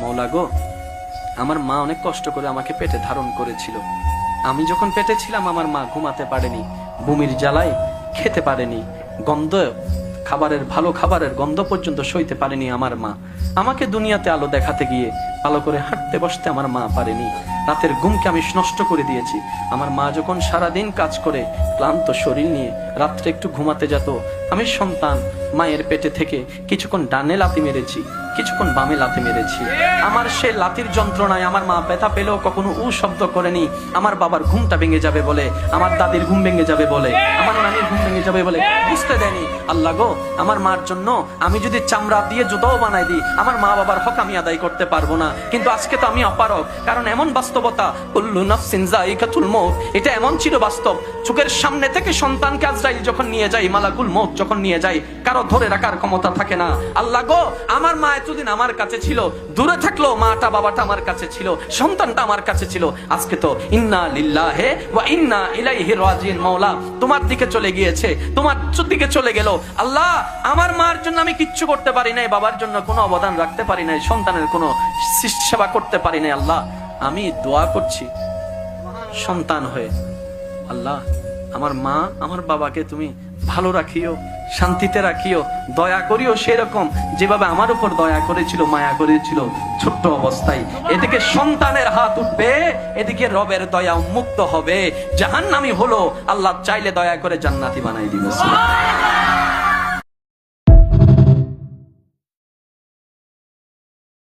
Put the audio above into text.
মওলা গো, আমার মা অনেক কষ্ট করে আমাকে পেটে ধারণ করেছিল। আমি যখন পেটে ছিলাম আমার মা ঘুমাতে পারেনি, বমির জ্বালায় খেতে পারেনি, গন্ধ খাবারের, ভালো খাবারের গন্ধ পর্যন্ত সইতে পারেনি আমার মা। আমাকে দুনিয়াতে আলো দেখাতে গিয়ে ভালো করে হাঁটতে বসতে আমার মা পারেনি। রাতের ঘুমকে আমি নষ্ট করে দিয়েছি। আমার মা যখন সারাদিন কাজ করে ক্লান্ত শরীর নিয়ে রাত্রে একটু ঘুমাতে যেত, আমি সন্তান মায়ের পেটে থেকে কিছুক্ষণ ডানে লাথি মেরেছি, কিছুক্ষণ বামে লাথি মেরেছি। আমার সে লাথির যন্ত্রণায় আমার মা ব্যথা পেলেও কখনো উ শব্দ করেনি। আমার বাবার ঘুমটা ভেঙে যাবে বলে, আমার দাদির ঘুম ভেঙে যাবে বলে, আমার নানির ঘুম ভেঙে যাবে বলে বুঝতে দেয়নি। আল্লাহ গো, আমার মার জন্য আমি যদি চামড়া দিয়ে জুতাও বানাই দিই, আমার মা বাবার হক আমি আদায় করতে পারবো না। কিন্তু আজকে তো আমি অপারগ, কারণ এমন বাস্তবতা, কুল্লু নাফসিন যায়িকাতুল মউত, এটা এমন ছিল বাস্তব। চোখের সামনে থেকে সন্তানকে আজরাইল যখন নিয়ে যায়, মালাকুল মউত যখন নিয়ে যায়, কারো ধরে রাখার ক্ষমতা থাকে না। আল্লাহ গো, আমার মা এতদিন আমার কাছে ছিল, দূরে থাকলো মাটা বাবাটা আমার কাছে ছিল, সন্তানটা আমার কাছে ছিল। আজকে তো ইন্না লিল্লাহি ওয়া ইন্না ইলাইহি রাজিউন। মাওলা তোমার দিকে চলে গিয়েছে, তোমার দিকে চলে গেল। আল্লাহ, আমার মার জন্য আমি কিচ্ছু করতে পারি নাই, বাবার জন্য কোনো অবদান রাখতে পারি নাই, সন্তানের কোনো সেবা করতে পারি নাই। আল্লাহ, আমি দোয়া করছি সন্তান হয়ে, আল্লাহ আমার মা আমার বাবাকে তুমি ভালো রাখিও, শান্তিতে রাখিও, দয়া করিও সেরকম যেভাবে আমার উপর দয়া করেছিল, মায়া করেছিল ছোট্ট অবস্থায়। এদিকে সন্তানের হাত উঠবে, এদিকে রবের দয়া উন্মুক্ত হবে, জাহান্নামী হলো আল্লাহ চাইলে দয়া করে জান্নাতি বানাই দিবে।